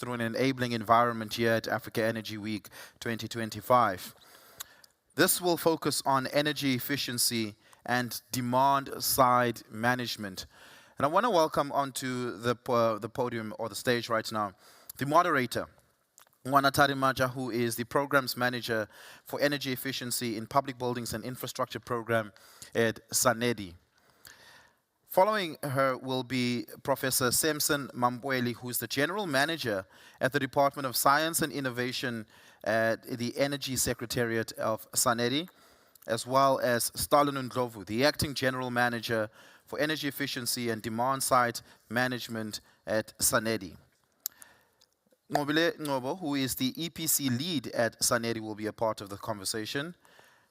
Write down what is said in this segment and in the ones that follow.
through an enabling environment here at Africa Energy Week 2025. This will focus on energy efficiency and demand-side management. And I want to welcome onto the podium or the stage right now the moderator, Ngwanatari Maja, who is the Programs Manager for Energy Efficiency in Public Buildings and Infrastructure Program at SANEDI. Following her will be Professor Samson Mambweli, who is the General Manager at the Department of Science and Innovation at the Energy Secretariat of SANEDI, as well as Stalin Ndlovu, the Acting General Manager for Energy Efficiency and Demand-Side Management at SANEDI. Ngobile Ngobo, who is the EPC lead at SANEDI, will be a part of the conversation.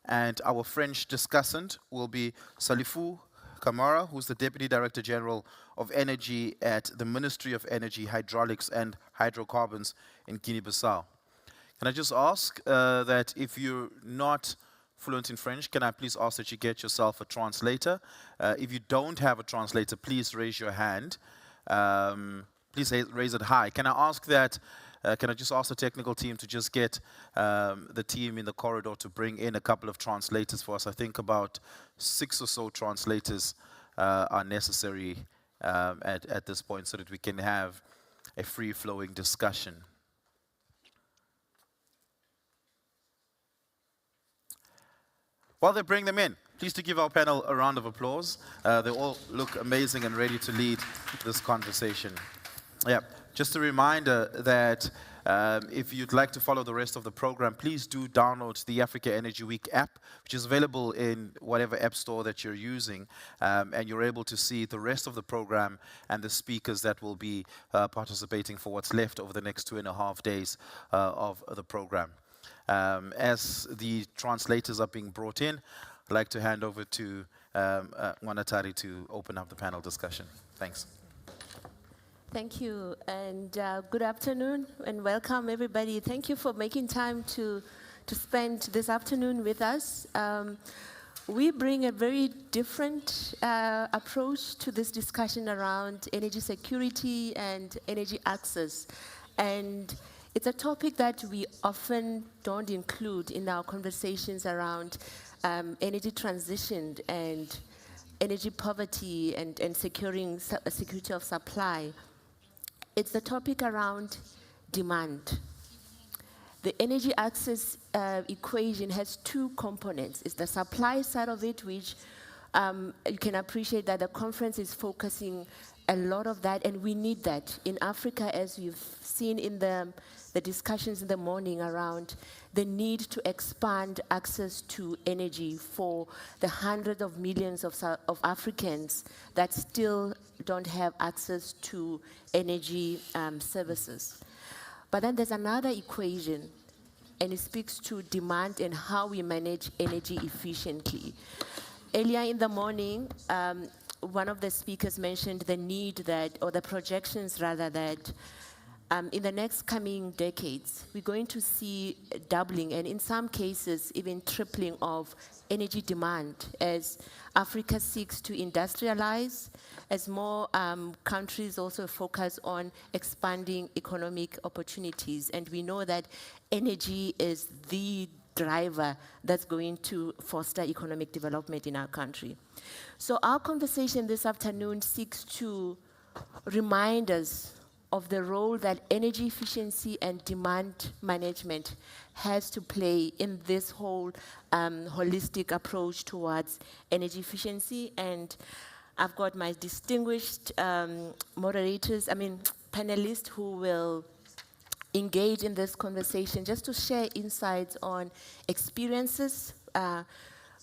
And our French discussant will be Salifou Kamara, who's the Deputy Director General of Energy at the Ministry of Energy, Hydraulics and Hydrocarbons in Guinea-Bissau. Can I just ask that if you're not fluent in French, can I please ask that you get yourself a translator? If you don't have a translator, please raise your hand. Please raise it high. Can I ask that, can I just ask the technical team to just get the team in the corridor to bring in a couple of translators for us? I think about 6 or so translators are necessary at this point so that we can have a free-flowing discussion. While they bring them in, please to give our panel a round of applause. They all look amazing and ready to lead this conversation. Yeah, just a reminder that if you'd like to follow the rest of the program, please do download the Africa Energy Week app, which is available in whatever app store that you're using, and you're able to see the rest of the program and the speakers that will be participating for what's left over the next 2.5 days of the program. As the translators are being brought in, I'd like to hand over to Ngwanatari to open up the panel discussion. Thanks. Thank you, and good afternoon, and welcome everybody. Thank you for making time to spend this afternoon with us. We bring a very different approach to this discussion around energy security and energy access. And it's a topic that we often don't include in our conversations around energy transition and energy poverty and securing security of supply. It's the topic around demand. The energy access equation has 2 components. It's the supply side of it, which you can appreciate that the conference is focusing a lot of that, and we need that. In Africa, as you've seen in the discussions in the morning around the need to expand access to energy for the hundreds of millions of Africans that still don't have access to energy services. But then there's another equation, and it speaks to demand and how we manage energy efficiently. Earlier in the morning, one of the speakers mentioned the need that, or the projections rather, that in the next coming decades, we're going to see doubling, and in some cases, even tripling of energy demand as Africa seeks to industrialize, as more countries also focus on expanding economic opportunities. And we know that energy is the driver that's going to foster economic development in our country. So our conversation this afternoon seeks to remind us of the role that energy efficiency and demand management has to play in this whole holistic approach towards energy efficiency. And I've got my distinguished panelists who will engage in this conversation just to share insights on experiences,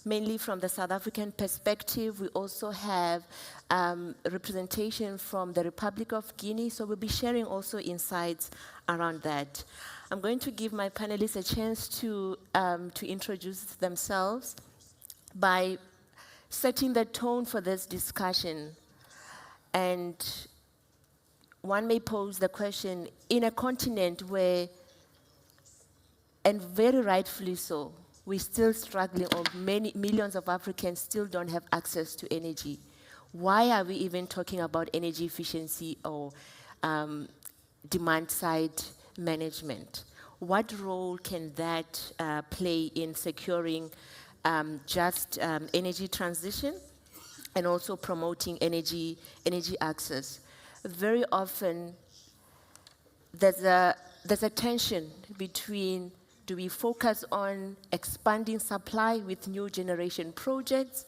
mainly from the South African perspective. We also have representation from the Republic of Guinea, so we'll be sharing also insights around that. I'm going to give my panelists a chance to introduce themselves by setting the tone for this discussion. And one may pose the question, in a continent where, and very rightfully so, we're still struggling, or many millions of Africans still don't have access to energy. Why are we even talking about energy efficiency or demand side management. What role can that play in securing just energy transition and also promoting energy access? Very often, there's a tension between, do we focus on expanding supply with new generation projects?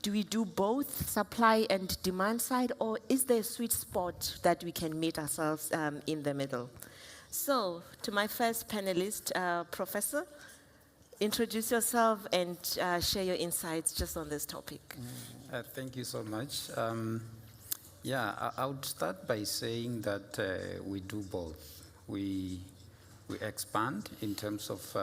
Do we do both supply and demand side, or is there a sweet spot that we can meet ourselves in the middle? So, to my first panelist, Professor, introduce yourself and share your insights just on this topic. Thank you so much. I would start by saying that we do both. We expand in terms of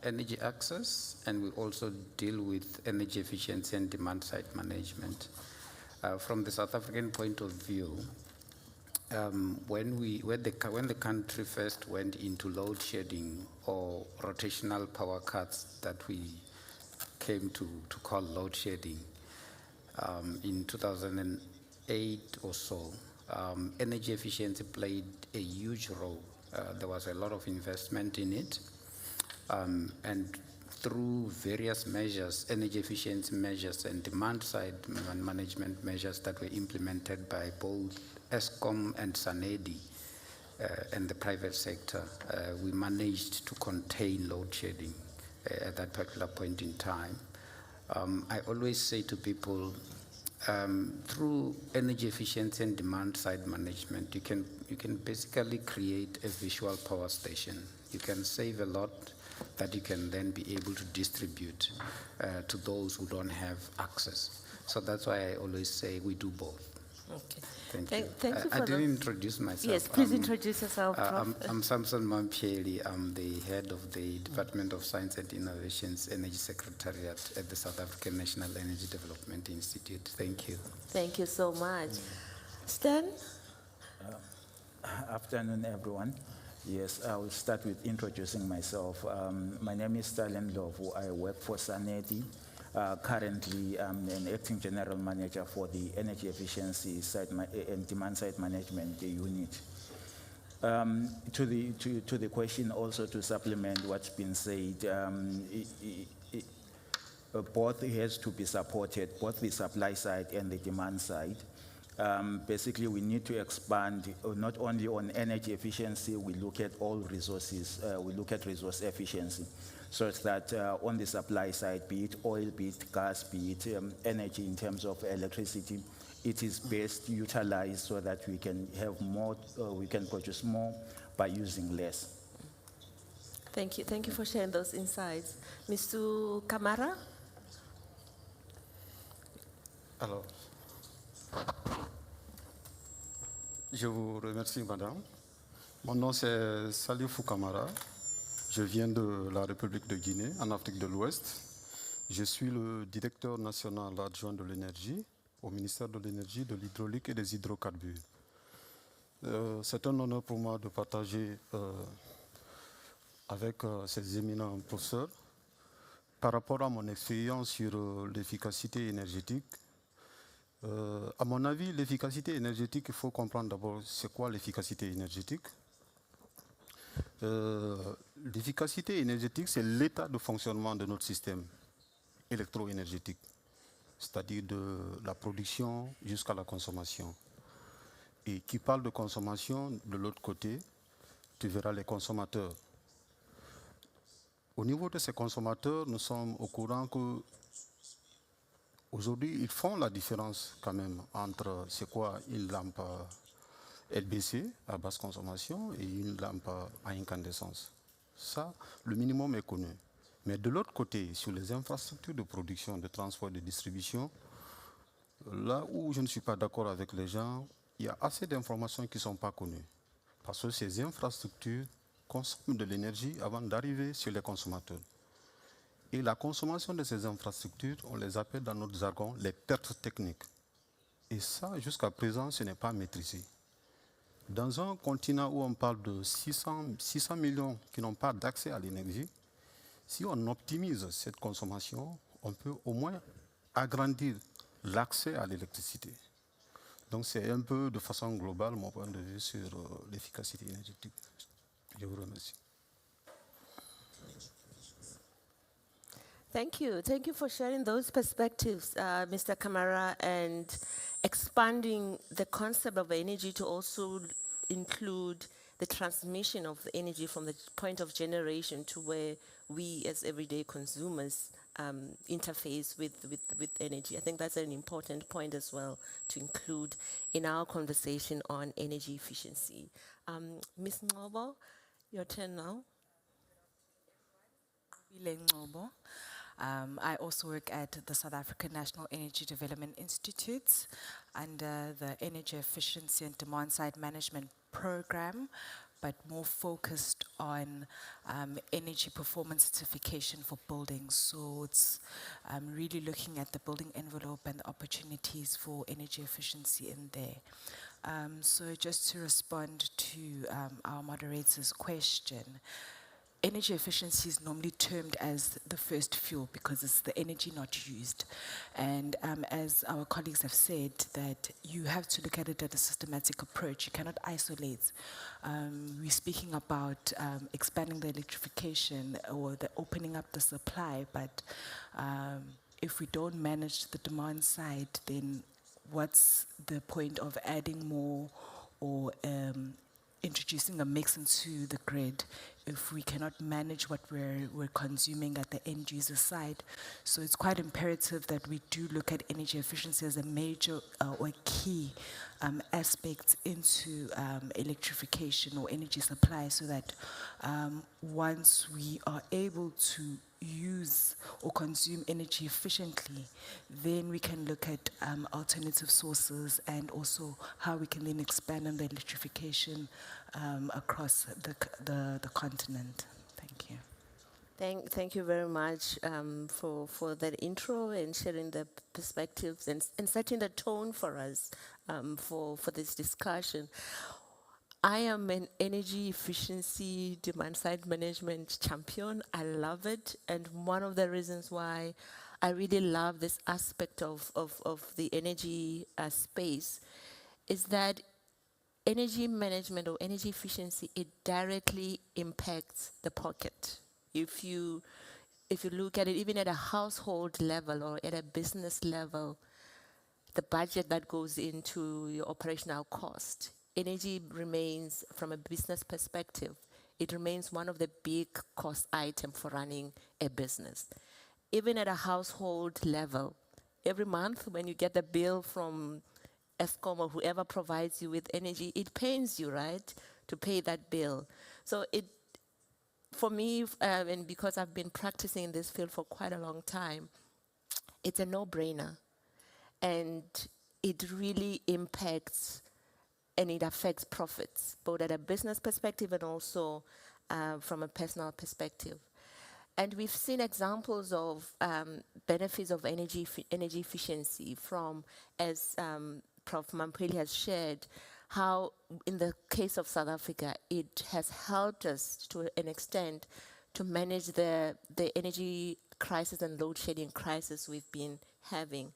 energy access, and we also deal with energy efficiency and demand side management. From the South African point of view, when the country first went into load shedding or rotational power cuts that we came to call load shedding in 2008 or so, energy efficiency played a huge role. There was a lot of investment in it, and through various measures, energy efficiency measures and demand side management measures that were implemented by both Eskom and SANEDI and the private sector, we managed to contain load shedding at that particular point in time. I always say to people, through energy efficiency and demand side management, you can basically create a visual power station. You can save a lot that you can then be able to distribute to those who don't have access. So that's why I always say we do both. Okay. Thank you. Thank you for I didn't introduce myself. Yes, please introduce yourself, Prof. I'm Samson Mampieli. I'm the head of the Department of Science and Innovation's Energy Secretariat at the South African National Energy Development Institute. Thank you. Thank you so much. Stan? Afternoon, everyone. Yes, I will start with introducing myself. My name is Stalin Lovu. I work for SANEDI. Currently, I'm an acting general manager for the energy efficiency side and demand side management unit. To the question, also to supplement what's been said, both has to be supported, both the supply side and the demand side. Basically, we need to expand not only on energy efficiency, we look at all resources, we look at resource efficiency, such that on the supply side, be it oil, be it gas, be it energy in terms of electricity, it is best utilized so that we can have more, we can produce more by using less. Thank you. Thank you for sharing those insights. Mr. Kamara? Alors, je vous remercie, madame. Mon nom c'est Salifou Kamara. Je viens de la République de Guinée, en Afrique de l'Ouest. Je suis le directeur national adjoint de l'énergie au ministère de l'énergie, de l'hydraulique et des hydrocarbures. C'est un honneur pour moi de partager avec ces éminents professeurs par rapport à mon expérience sur l'efficacité énergétique. À mon avis, l'efficacité énergétique, il faut comprendre d'abord c'est quoi l'efficacité énergétique. L'efficacité énergétique, c'est l'état de fonctionnement de notre système électro-énergétique, c'est-à-dire de la production jusqu'à la consommation. Et qui parle de consommation, de l'autre côté, tu verras les consommateurs. Au niveau de ces consommateurs, nous sommes au courant que aujourd'hui, ils font la différence quand même entre c'est quoi une lampe LBC à basse consommation et une lampe à incandescence. Ça, le minimum est connu. Mais de l'autre côté, sur les infrastructures de production, de transport et de distribution, là où je ne suis pas d'accord avec les gens, il y a assez d'informations qui ne sont pas connues. Parce que ces infrastructures consomment de l'énergie avant d'arriver sur les consommateurs. Et la consommation de ces infrastructures, on les appelle dans notre jargon les pertes techniques. Et ça, jusqu'à présent, ce n'est pas maîtrisé. Dans un continent où on parle de 600 millions qui n'ont pas d'accès à l'énergie, si on optimise cette consommation, on peut au moins agrandir l'accès à l'électricité. Donc c'est un peu de façon globale mon point de vue sur l'efficacité énergétique. Je vous remercie. Thank you. Thank you for sharing those perspectives, Mr. Kamara, and expanding the concept of energy to also include the transmission of the energy from the point of generation to where we as everyday consumers interface with energy. I think that's an important point as well to include in our conversation on energy efficiency. Ms. Ngobo, your turn now. Ngcobo. I also work at the South African National Energy Development Institute under the Energy Efficiency and Demand Side Management Program, but more focused on energy performance certification for buildings. So it's really looking at the building envelope and the opportunities for energy efficiency in there. So just to respond to our moderator's question, energy efficiency is normally termed as the first fuel because it's the energy not used. And as our colleagues have said, that you have to look at it at a systematic approach. You cannot isolate. We're speaking about expanding the electrification or the opening up the supply, but if we don't manage the demand side, then what's the point of adding more or introducing a mix into the grid if we cannot manage what we're consuming at the end user side? So it's quite imperative that we do look at energy efficiency as a major or key aspect into electrification or energy supply, so that once we are able to use or consume energy efficiently, then we can look at alternative sources and also how we can then expand on the electrification across the continent. Thank you. Thank you very much for that intro and sharing the perspectives and setting the tone for us for this discussion. I am an energy efficiency demand side management champion. I love it. And one of the reasons why I really love this aspect of the energy space is that energy management or energy efficiency, it directly impacts the pocket. If you look at it even at a household level or at a business level, the budget that goes into your operational cost, energy remains, from a business perspective, it remains one of the big cost items for running a business. Even at a household level, every month when you get the bill from Eskom or whoever provides you with energy, it pains you, right, to pay that bill. So for me, and because I've been practicing in this field for quite a long time, it's a no-brainer. And it really impacts and it affects profits, both at a business perspective and also from a personal perspective. And we've seen examples of benefits of energy efficiency from, as Prof. Mampeli has shared, how in the case of South Africa, it has helped us to an extent to manage the energy crisis and load shedding crisis we've been having.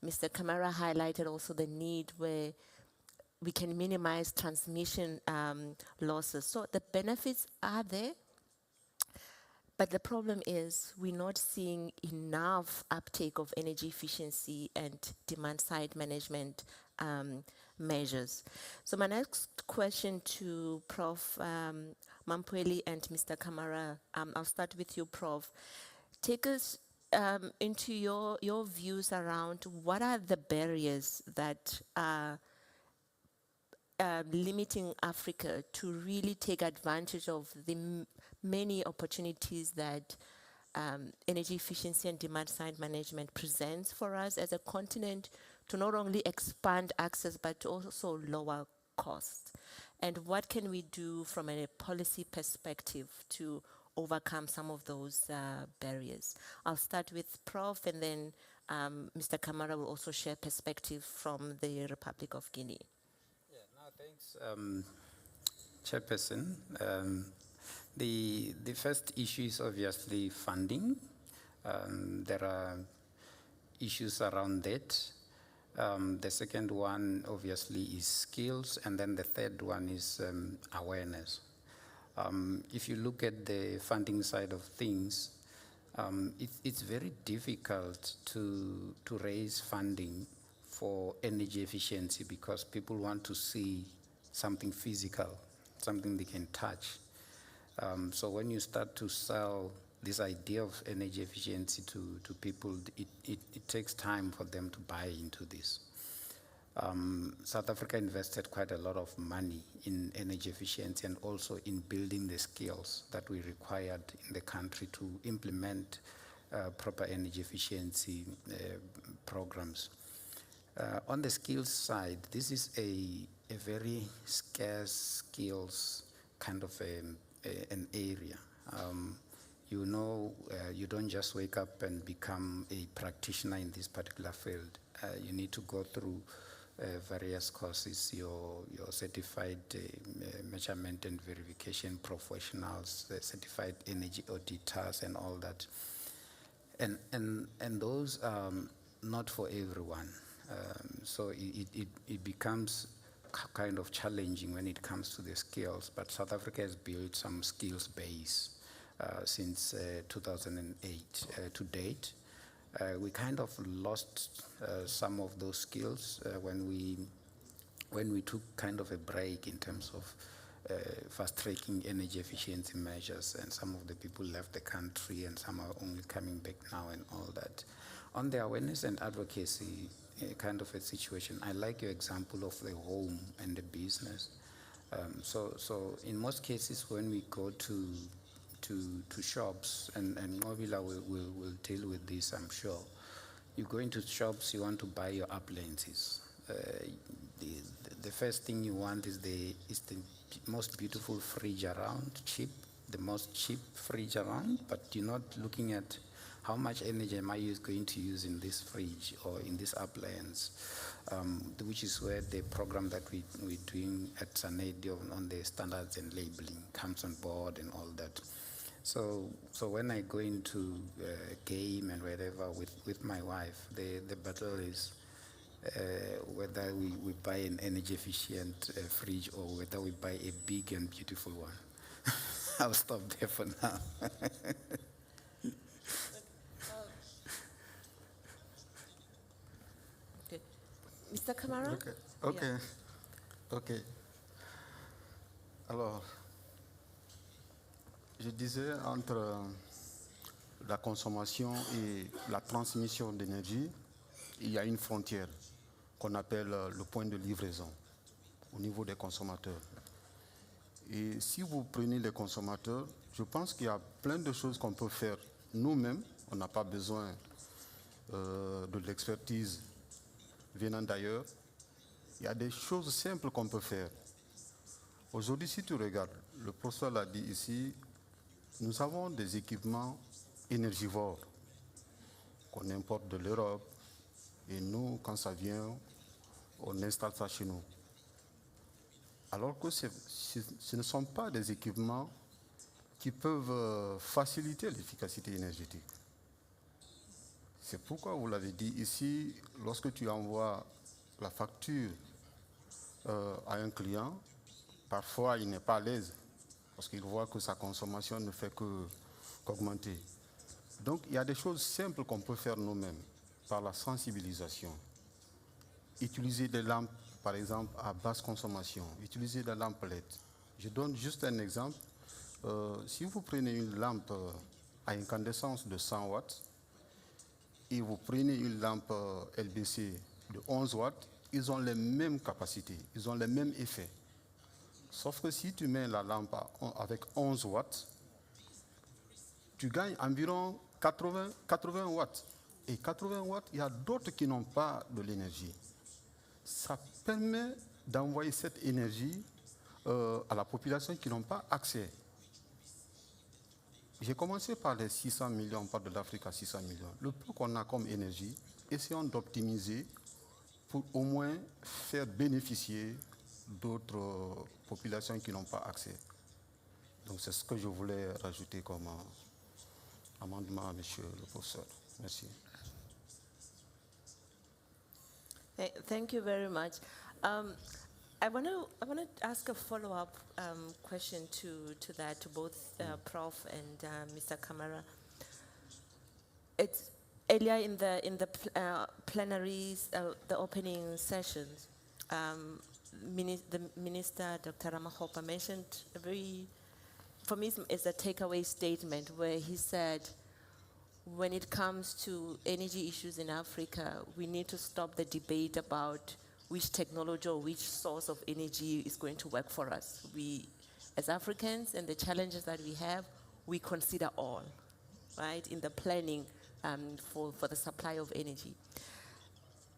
Mr. Kamara highlighted also the need where we can minimize transmission losses. So the benefits are there, but the problem is we're not seeing enough uptake of energy efficiency and demand side management measures. So my next question to Prof. Mampeli and Mr. Kamara, I'll start with you, Prof. Take us into your views around what are the barriers that are limiting Africa to really take advantage of the many opportunities that energy efficiency and demand side management presents for us as a continent to not only expand access but also lower costs. And what can we do from a policy perspective to overcome some of those barriers? I'll start with Prof. and then Mr. Kamara will also share perspective from the Republic of Guinea. Yeah, no, thanks, Chairperson. The first issue is obviously funding. There are issues around that. The second one, obviously, is skills, and then the third one is awareness. If you look at the funding side of things, it's very difficult to raise funding for energy efficiency because people want to see something physical, something they can touch. So when you start to sell this idea of energy efficiency to people, it takes time for them to buy into this. South Africa invested quite a lot of money in energy efficiency and also in building the skills that we required in the country to implement proper energy efficiency programs. On the skills side, this is a very scarce skills kind of an area. You know, you don't just wake up and become a practitioner in this particular field. You need to go through various courses, your certified measurement and verification professionals, certified energy auditors and all that. And those are not for everyone. So it becomes kind of challenging when it comes to the skills, but South Africa has built some skills base since 2008 to date. We kind of lost some of those skills when we took kind of a break in terms of fast-tracking energy efficiency measures, and some of the people left the country and some are only coming back now and all that. On the awareness and advocacy kind of a situation, I like your example of the home and the business. So in most cases when we go to shops, and Mobila will deal with this, I'm sure. You go into shops, you want to buy your appliances. The first thing you want is the most beautiful fridge around, cheap, the most cheap fridge around, but you're not looking at how much energy am I going to use in this fridge or in this appliance, which is where the program that we're doing at Sanedi on the standards and labeling comes on board and all that. So when I go into a game and wherever with my wife, the battle is whether we buy an energy efficient fridge or whether we buy a big and beautiful one. I'll stop there for now. Okay. Mr. Kamara? Okay. Yeah. Ok. Alors, je disais entre la consommation et la transmission d'énergie, il y a une frontière qu'on appelle le point de livraison au niveau des consommateurs. Et si vous prenez les consommateurs, je pense qu'il y a plein de choses qu'on peut faire nous-mêmes. On n'a pas besoin de l'expertise venant d'ailleurs. Il y a des choses simples qu'on peut faire. Aujourd'hui, si tu regardes, le professeur l'a dit ici, nous avons des équipements énergivores qu'on importe de l'Europe. Et nous, quand ça vient, on installe ça chez nous. Alors que ce ne sont pas des équipements qui peuvent faciliter l'efficacité énergétique. C'est pourquoi, vous l'avez dit ici, lorsque tu envoies la facture à un client, parfois il n'est pas à l'aise parce qu'il voit que sa consommation ne fait qu'augmenter. Donc il y a des choses simples qu'on peut faire nous-mêmes par la sensibilisation. Utiliser des lampes, par exemple, à basse consommation. Utiliser des lampes LED. Je donne juste un exemple. Si vous prenez une lampe à incandescence de 100 watts et vous prenez une lampe LBC de 11 watts, ils ont les mêmes capacités, ils ont les mêmes effets. Sauf que si tu mets la lampe avec 11 watts, tu gagnes environ 80 watts. Et 80 watts, il y a d'autres qui n'ont pas de l'énergie. Ça permet d'envoyer cette énergie à la population qui n'ont pas accès. J'ai commencé par les 600 millions, on parle de l'Afrique à 600 millions. Le peu qu'on a comme énergie, essayons d'optimiser pour au moins faire bénéficier d'autres populations qui n'ont pas accès. Donc c'est ce que je voulais rajouter comme amendement à monsieur le professeur. Merci. Thank you very much. I want to ask a follow-up question to that, to both Prof and Mr. Kamara. It's earlier in the plenaries, the opening sessions. The Minister, Dr. Ramahopa, mentioned a very, for me, it's a takeaway statement where he said, when it comes to energy issues in Africa, we need to stop the debate about which technology or which source of energy is going to work for us. We, as Africans, and the challenges that we have, we consider all, right, in the planning for the supply of energy.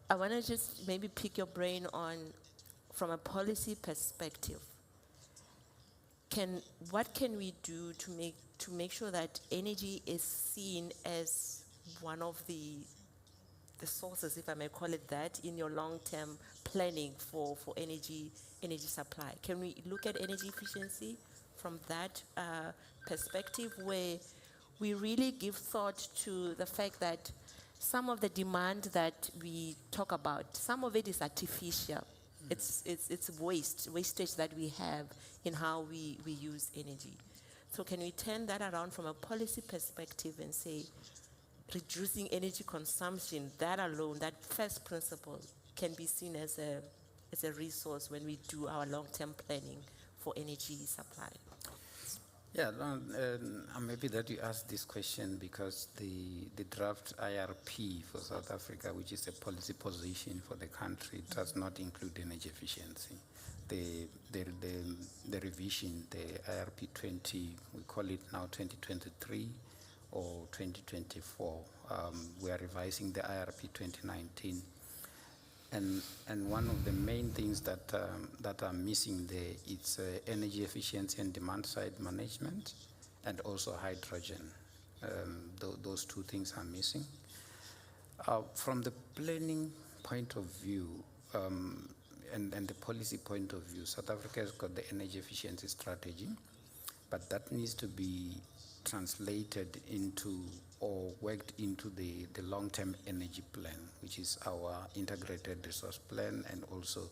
I want to just maybe pick your brain on, from a policy perspective, what can we do to make sure that energy is seen as one of the sources, if I may call it that, in your long-term planning for energy supply? Can we look at energy efficiency from that perspective, where we really give thought to the fact that some of the demand that we talk about, some of it is artificial. It's wastage that we have in how we use energy. So can we turn that around from a policy perspective and say, reducing energy consumption, that alone, that first principle, can be seen as a resource when we do our long-term planning for energy supply? Yeah, I'm happy that you asked this question, because the draft IRP for South Africa, which is a policy position for the country, does not include energy efficiency. The revision, the IRP 20, we call it now 2023 or 2024. We are revising the IRP 2019. And one of the main things that are missing there is energy efficiency and demand side management, and also hydrogen. Those two things are missing. From the planning point of view and the policy point of view, South Africa has got the energy efficiency strategy, but that needs to be translated into or worked into the long-term energy plan, which is our integrated resource plan, and also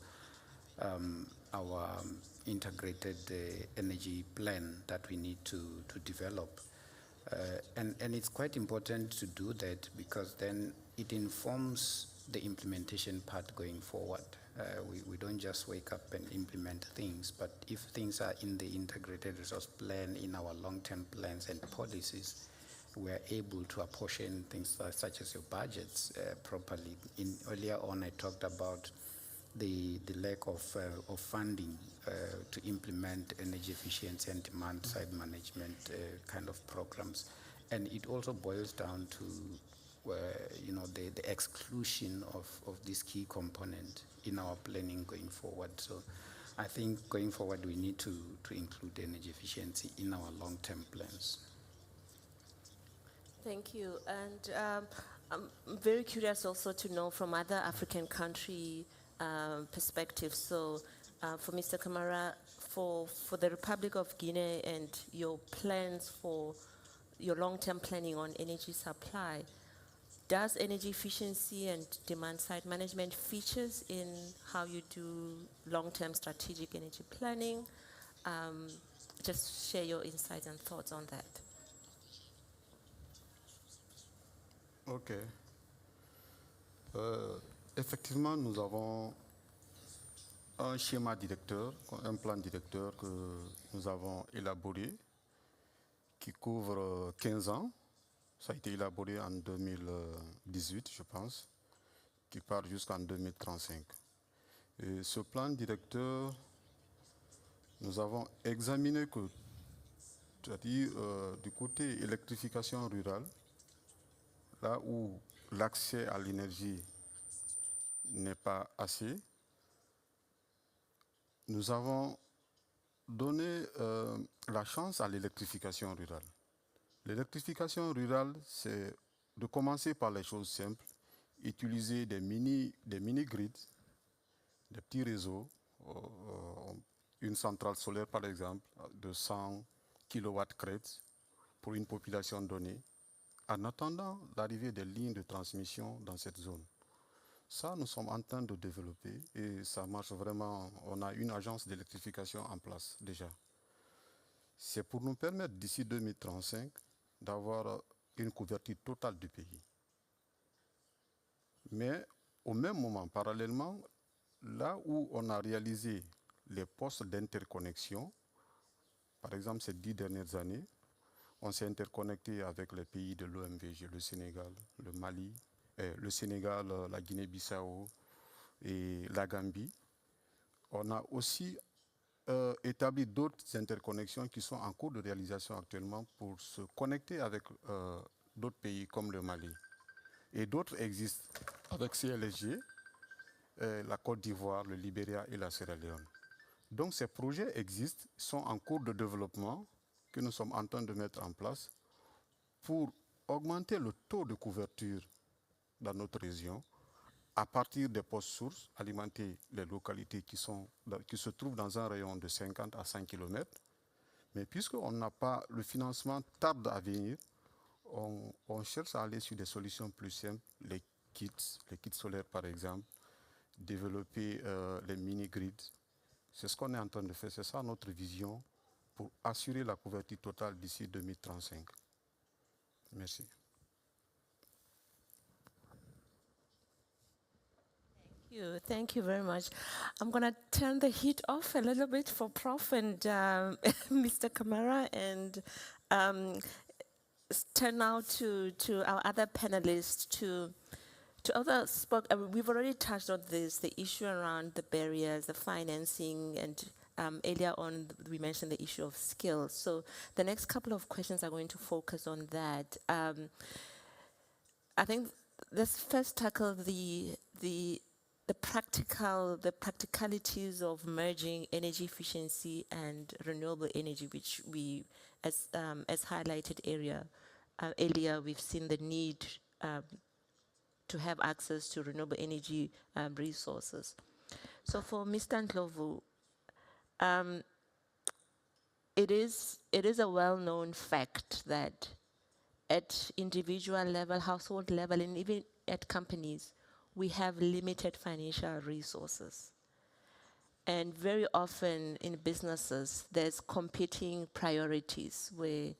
our integrated energy plan that we need to develop. And it's quite important to do that, because then it informs the implementation part going forward. We don't just wake up and implement things, but if things are in the integrated resource plan, in our long-term plans and policies, we are able to apportion things such as your budgets properly. Earlier on, I talked about the lack of funding to implement energy efficiency and demand side management kind of programs. And it also boils down to the exclusion of this key component in our planning going forward. So I think going forward, we need to include energy efficiency in our long-term plans. Thank you. And I'm very curious also to know from other African country perspectives. So for Mr. Kamara, for the Republic of Guinea and your plans for your long-term planning on energy supply, does energy efficiency and demand side management features in how you do long-term strategic energy planning? Just share your insights and thoughts on that. Ok. Effectivement, nous avons un schéma directeur, un plan directeur que nous avons élaboré, qui couvre 15 ans. Ça a été élaboré en 2018, je pense, qui part jusqu'en 2035. Et ce plan directeur, nous avons examiné que, c'est-à-dire du côté électrification rurale, là où l'accès à l'énergie n'est pas assez, nous avons donné la chance à l'électrification rurale. L'électrification rurale, c'est de commencer par les choses simples, utiliser des mini-grids, des petits réseaux, une centrale solaire par exemple, de 100 kW-crête pour une population donnée, en attendant l'arrivée des lignes de transmission dans cette zone. Ça, nous sommes en train de développer et ça marche vraiment. On a une agence d'électrification en place déjà. C'est pour nous permettre d'ici 2035 d'avoir une couverture totale du pays. Mais au même moment, parallèlement, là où on a réalisé les postes d'interconnexion, par exemple ces 10 dernières années, on s'est interconnecté avec les pays de l'OMVG, le Sénégal, le Mali, le Sénégal, la Guinée-Bissau et la Gambie. On a aussi établi d'autres interconnexions qui sont en cours de réalisation actuellement pour se connecter avec d'autres pays comme le Mali. Et d'autres existent avec CLSG, la Côte d'Ivoire, le Libéria et la Sierra Leone. Donc ces projets existent, sont en cours de développement que nous sommes en train de mettre en place pour augmenter le taux de couverture dans notre région à partir des postes sources, alimenter les localités qui se trouvent dans un rayon de 50 à 100 km. Mais puisqu'on n'a pas, le financement tarde à venir, on cherche à aller sur des solutions plus simples, les kits solaires par exemple, développer les mini-grids. C'est ce qu'on est en train de faire, c'est ça notre vision pour assurer la couverture totale d'ici 2035. Merci. Thank you very much. I'm going to turn the heat off a little bit for Prof and Mr. Kamara and turn now to our other panelists to other spoke. We've already touched on this, the issue around the barriers, the financing, and earlier on we mentioned the issue of skills. So the next couple of questions are going to focus on that. I think let's first tackle the practicalities of merging energy efficiency and renewable energy, which we, as highlighted earlier, we've seen the need to have access to renewable energy resources. So for Mr. Ndlovu, it is a well-known fact that at individual level, household level, and even at companies, we have limited financial resources. And very often in businesses, there's competing priorities where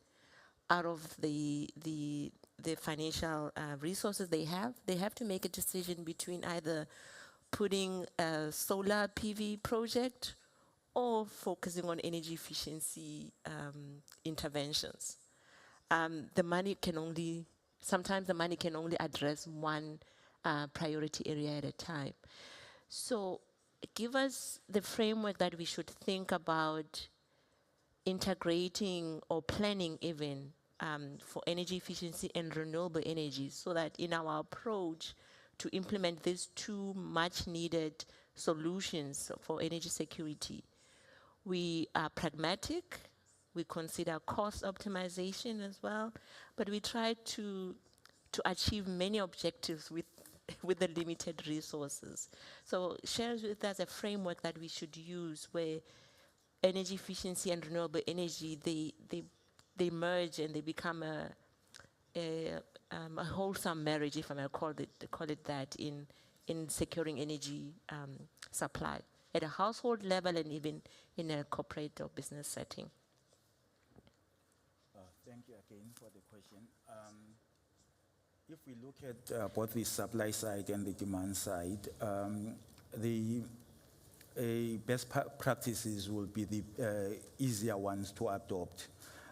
out of the financial resources they have to make a decision between either putting a solar PV project or focusing on energy efficiency interventions. Sometimes the money can only address one priority area at a time. So give us the framework that we should think about integrating or planning even for energy efficiency and renewable energy, so that in our approach to implement these two much needed solutions for energy security, we are pragmatic, we consider cost optimization as well, but we try to achieve many objectives with the limited resources. So share with us a framework that we should use where energy efficiency and renewable energy, they merge and they become a wholesome marriage, if I may call it that, in securing energy supply at a household level and even in a corporate or business setting. Thank you again for the question. If we look at both the supply side and the demand side, the best practices will be the easier ones to adopt.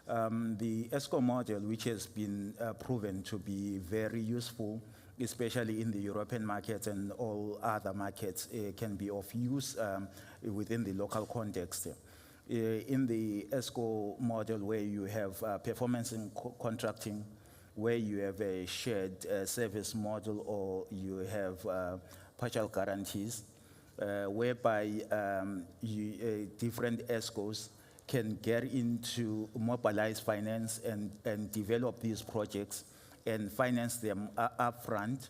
The ESCO model, which has been proven to be very useful, especially in the European markets and all other markets, can be of use within the local context. In the ESCO model, where you have performance and contracting, where you have a shared service model, or you have partial guarantees, whereby different ESCOs can get into mobilized finance and develop these projects and finance them upfront,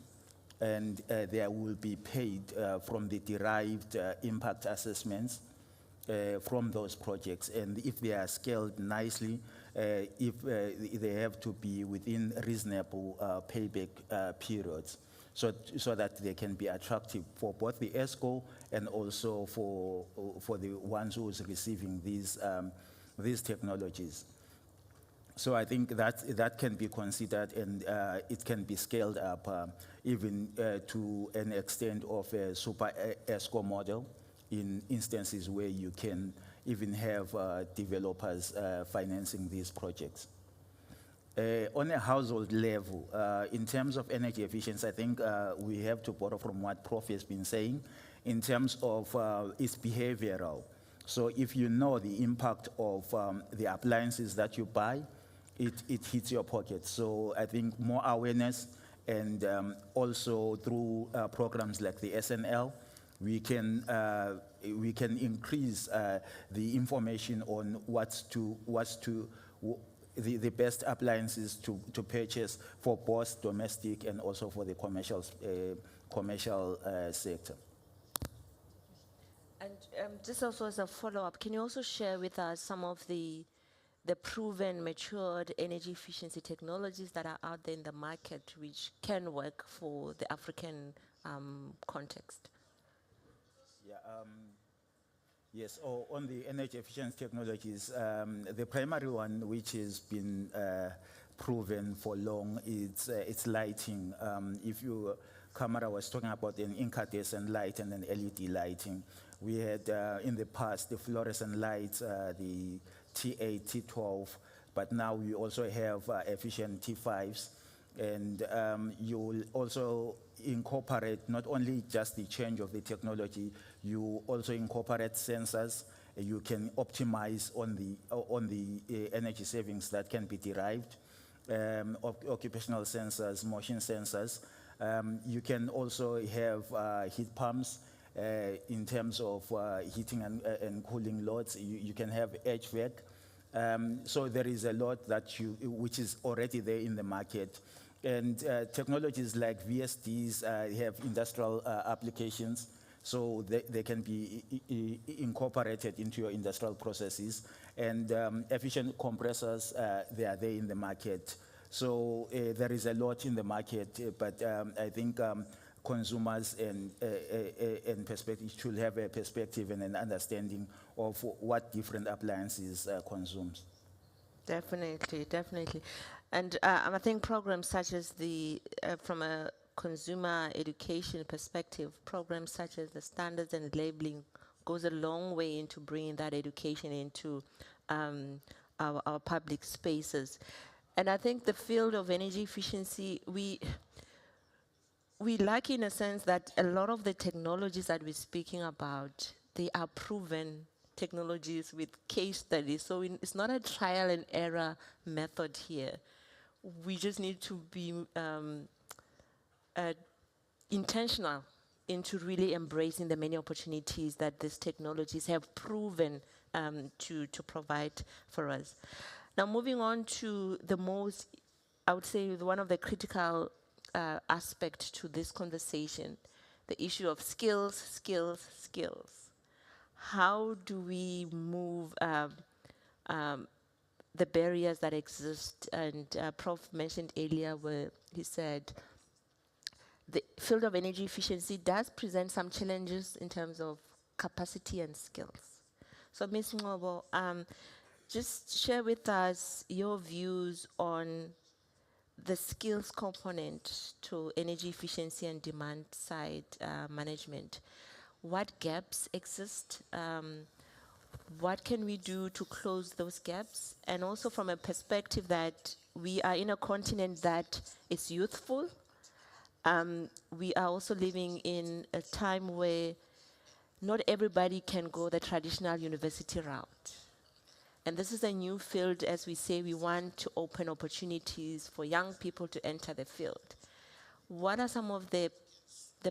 and they will be paid from the derived impact assessments from those projects. And if they are scaled nicely, if they have to be within reasonable payback periods. so that they can be attractive for both the ESCO and also for the ones who's receiving these technologies. So I think that can be considered, and it can be scaled up even to an extent of a super ESCO model in instances where you can even have developers financing these projects. On a household level, in terms of energy efficiency, I think we have to borrow from what Prof has been saying in terms of its behavioral. So if you know the impact of the appliances that you buy, it hits your pocket. So I think more awareness, and also through programs like the SNL, we can increase the information on the best appliances to purchase for both domestic and also for the commercial sector. And just also as a follow-up, can you also share with us some of the proven, matured energy efficiency technologies that are out there in the market which can work for the African context? Yeah, yes, on the energy efficient technologies, the primary one which has been proven for long is it's lighting. If you, Kamara was talking about an incandescent light and an LED lighting. We had in the past the fluorescent lights, the T8, T12, but now we also have efficient T5s. And you will also incorporate not only just the change of the technology, you also incorporate sensors. You can optimize on the energy savings that can be derived, occupational sensors, motion sensors. You can also have heat pumps in terms of heating and cooling loads. You can have HVAC. So there is a lot that which is already there in the market. And technologies like VSDs have industrial applications, so they can be incorporated into your industrial processes. And efficient compressors, they are there in the market. So there is a lot in the market, but I think consumers and perspective should have a perspective and an understanding of what different appliances consumes. Definitely, definitely. And I think programs such as from a consumer education perspective, programs such as the standards and labeling goes a long way into bringing that education into our public spaces. And I think the field of energy efficiency, we lack in a sense that a lot of the technologies that we're speaking about, they are proven technologies with case studies. So it's not a trial and error method here. We just need to be intentional into really embracing the many opportunities that these technologies have proven to provide for us. Now, moving on to the most, I would say, one of the critical aspect to this conversation, the issue of skills, skills, skills. How do we move the barriers that exist? And Prof mentioned earlier where he said the field of energy efficiency does present some challenges in terms of capacity and skills. So Ms. Ngobo, just share with us your views on the skills component to energy efficiency and demand side management. What gaps exist? What can we do to close those gaps? And also from a perspective that we are in a continent that is youthful. We are also living in a time where not everybody can go the traditional university route. And this is a new field, as we say, we want to open opportunities for young people to enter the field. What are some of the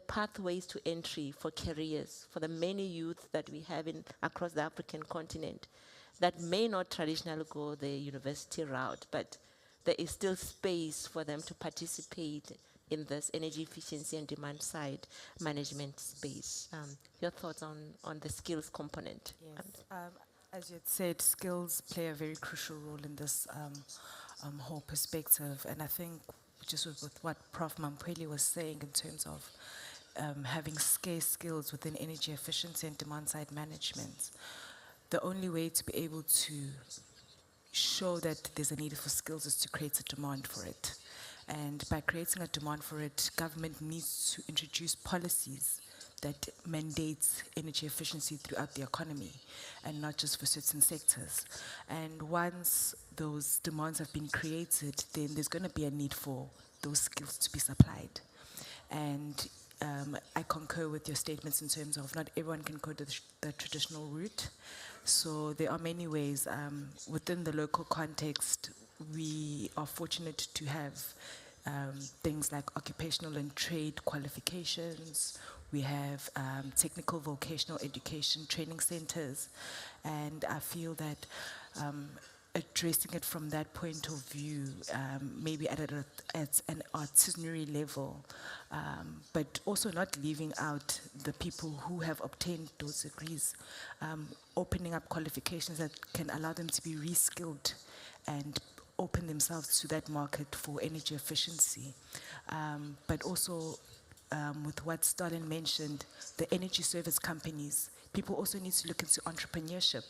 pathways to entry for careers, for the many youth that we have across the African continent that may not traditionally go the university route, but there is still space for them to participate in this energy efficiency and demand side management space? Your thoughts on the skills component? Yes. As you had said, skills play a very crucial role in this whole perspective. And I think just with what Prof. Mampweli was saying in terms of having scarce skills within energy efficiency and demand-side management. The only way to be able to show that there's a need for skills is to create a demand for it. And by creating a demand for it, government needs to introduce policies that mandates energy efficiency throughout the economy and not just for certain sectors. And once those demands have been created, then there's going to be a need for those skills to be supplied. And I concur with your statements in terms of not everyone can go the traditional route. So there are many ways. Within the local context, we are fortunate to have things like occupational and trade qualifications. We have technical vocational education training centers. And I feel that addressing it from that point of view, maybe at an artisanary level, but also not leaving out the people who have obtained those degrees, opening up qualifications that can allow them to be reskilled and open themselves to that market for energy efficiency. But also, with what Stalin mentioned, the energy service companies, people also need to look into entrepreneurship,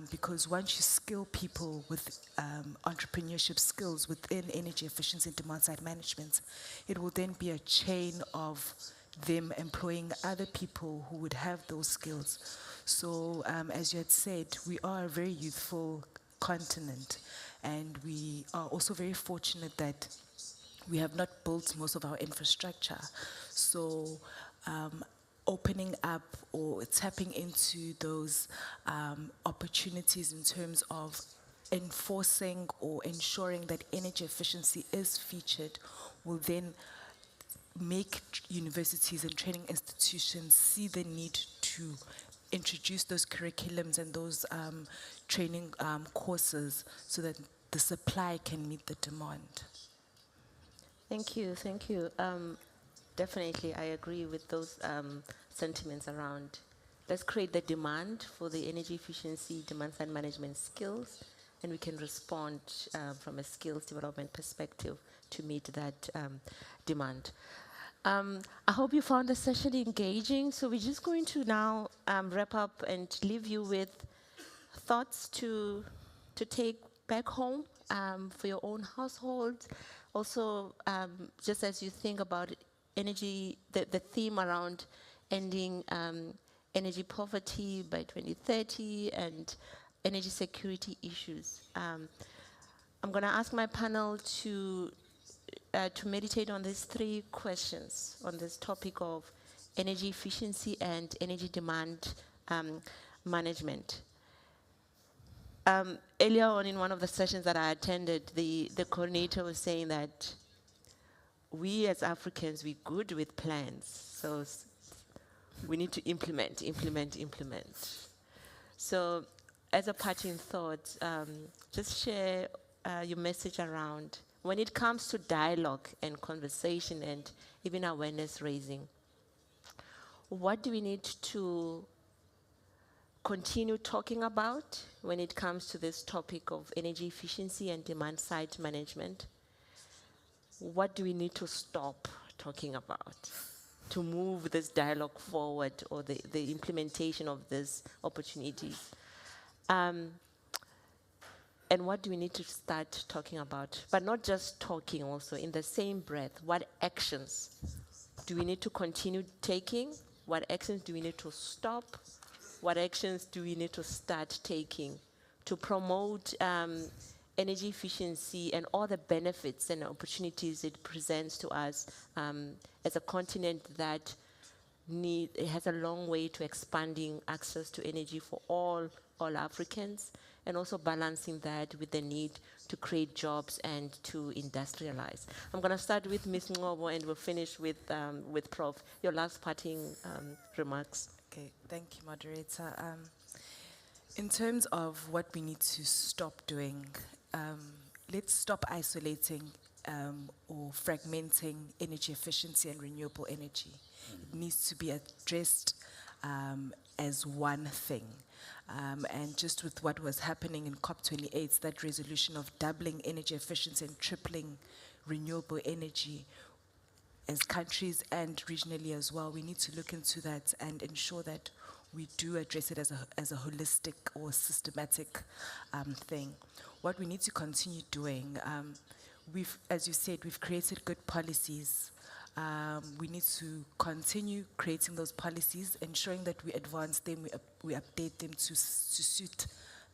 because once you skill people with entrepreneurship skills within energy efficiency and demand-side management, it will then be a chain of them employing other people who would have those skills. So as you had said, we are a very youthful continent, and we are also very fortunate that we have not built most of our infrastructure. So opening up or tapping into those opportunities in terms of enforcing or ensuring that energy efficiency is featured will then make universities and training institutions see the need to introduce those curriculums and those training courses so that the supply can meet the demand. Thank you, thank you. Definitely, I agree with those sentiments around let's create the demand for the energy efficiency, demand-side management skills, and we can respond from a skills development perspective to meet that demand. I hope you found the session engaging. So we're just going to now wrap up and leave you with thoughts to take back home for your own household. Also, just as you think about energy, the theme around ending energy poverty by 2030 and energy security issues. I'm going to ask my panel to meditate on these three questions on this topic of energy efficiency and energy demand management. Earlier on in one of the sessions that I attended, the coordinator was saying that we as Africans, we're good with plans. So we need to implement. So as a parting thought, just share your message around when it comes to dialogue and conversation and even awareness raising. What do we need to continue talking about when it comes to this topic of energy efficiency and demand-side management? What do we need to stop talking about to move this dialogue forward or the implementation of these opportunities? And what do we need to start talking about? But not just talking also, in the same breath, what actions do we need to continue taking? What actions do we need to stop? What actions do we need to start taking to promote energy efficiency and all the benefits and opportunities it presents to us as a continent that it has a long way to expanding access to energy for all Africans, and also balancing that with the need to create jobs and to industrialize. I'm going to start with Ms. Ngobo and we'll finish with Prof. Your last parting remarks. Okay, thank you, moderator. In terms of what we need to stop doing, let's stop isolating or fragmenting energy efficiency and renewable energy. It needs to be addressed as one thing. And just with what was happening in COP28, that resolution of doubling energy efficiency and tripling renewable energy as countries and regionally as well, we need to look into that and ensure that we do address it as a holistic or systematic thing. What we need to continue doing, as you said, we've created good policies. We need to continue creating those policies, ensuring that we advance them, we update them to suit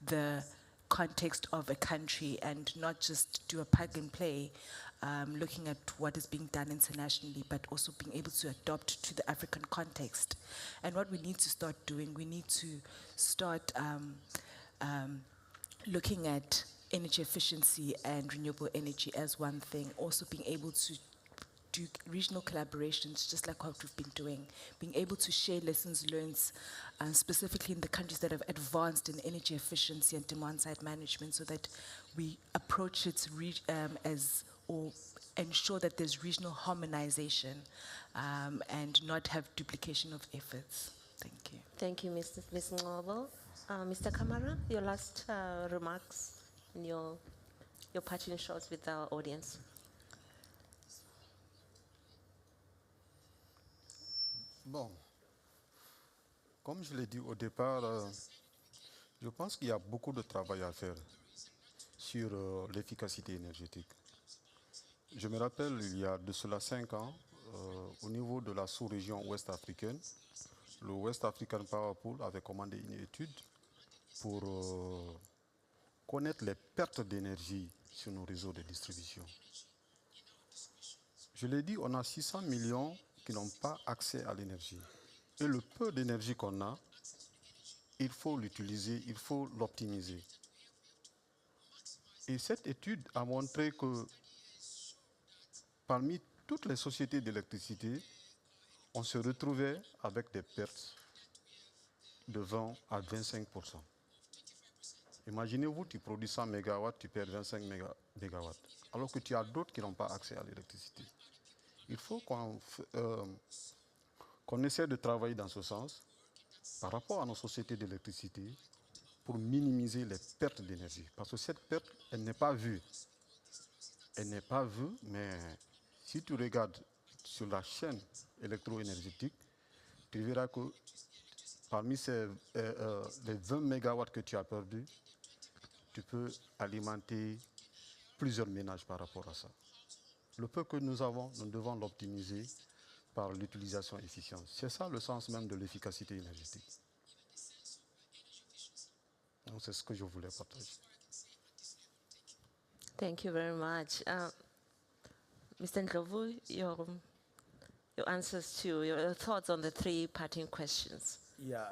the context of a country and not just do a plug and play, looking at what is being done internationally, but also being able to adopt to the African context. And what we need to start doing, we need to start looking at energy efficiency and renewable energy as one thing, also being able to do regional collaborations, just like what we've been doing, being able to share lessons learned, specifically in the countries that have advanced in energy efficiency and demand-side management, so that we approach it or ensure that there's regional harmonization and not have duplication of efforts. Thank you. Thank you, Ms. Ngobo. Mr. Kamara, your last remarks and your parting shots with our audience. Bon, comme je l'ai dit au départ, je pense qu'il y a beaucoup de travail à faire sur l'efficacité énergétique. Je me rappelle, il y a de cela 5 ans, au niveau de la sous-région ouest africaine, le West African Power Pool avait commandé une étude pour connaître les pertes d'énergie sur nos réseaux de distribution. Je l'ai dit, on a 600 millions qui n'ont pas accès à l'énergie. Et le peu d'énergie qu'on a, il faut l'utiliser, il faut l'optimiser. Et cette étude a montré que parmi toutes les sociétés d'électricité, on se retrouvait avec des pertes de 20 à 25%. Imaginez-vous, tu produis 100 MW, tu perds 25 MW, alors que tu as d'autres qui n'ont pas accès à l'électricité. Il faut qu'on essaie de travailler dans ce sens par rapport à nos sociétés d'électricité pour minimiser les pertes d'énergie. Parce que cette perte, elle n'est pas vue. Elle n'est pas vue, mais si tu regardes sur la chaîne électro-énergétique, tu verras que parmi les 20 MW que tu as perdus, tu peux alimenter plusieurs ménages par rapport à ça. Le peu que nous avons, nous devons l'optimiser par l'utilisation efficiente. C'est ça le sens même de l'efficacité énergétique. Donc c'est ce que je voulais partager. Thank you very much. Mr. Ndlovu, your answers to your thoughts on the 3 parting questions. Yeah,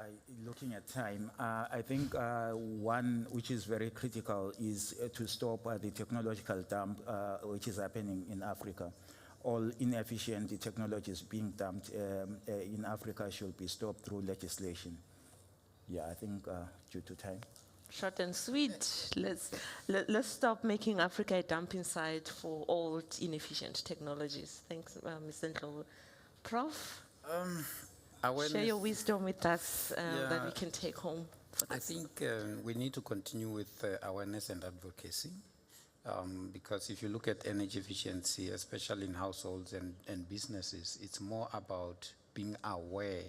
looking at time, I think one which is very critical is to stop the technological dump which is happening in Africa. All inefficient technologies being dumped in Africa should be stopped through legislation. Yeah, I think due to time. Short and sweet. Let's stop making Africa a dumping site for old, inefficient technologies. Thanks, Mr. Ndlovu. Prof? Share your wisdom with us that we can take home for this. I think we need to continue with awareness and advocacy because if you look at energy efficiency, especially in households and businesses, it's more about being aware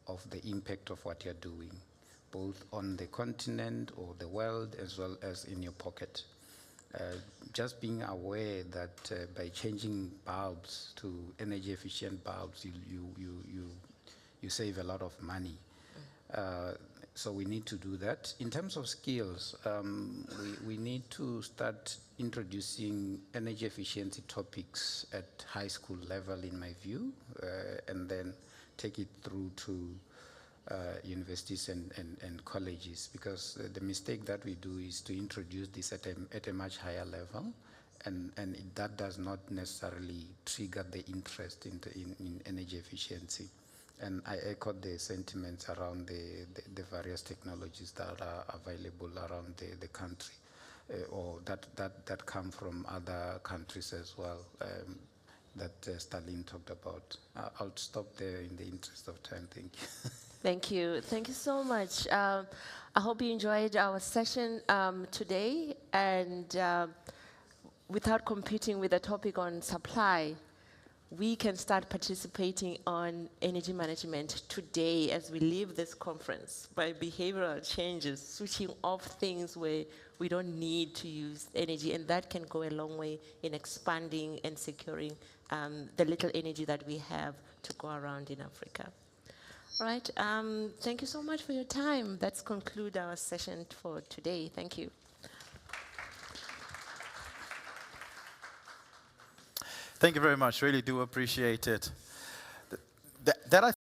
of the impact of what you're doing, both on the continent or the world as well as in your pocket. Just being aware that by changing bulbs to energy efficient bulbs, you save a lot of money. So we need to do that. In terms of skills, we need to start introducing energy efficiency topics at high school level, in my view, and then take it through to universities and colleges, because the mistake that we do is to introduce this at a much higher level, and that does not necessarily trigger the interest in energy efficiency. And I echo the sentiments around the various technologies that are available around the country, or that come from other countries as well, that Stalin talked about. I'll stop there in the interest of time. Thank you. Thank you. Thank you so much. I hope you enjoyed our session today. And without competing with the topic on supply, we can start participating on energy management today as we leave this conference by behavioral changes, switching off things where we don't need to use energy, and that can go a long way in expanding and securing the little energy that we have to go around in Africa. All right, thank you so much for your time. Let's conclude our session for today. Thank you. Thank you very much. Really do appreciate it. That I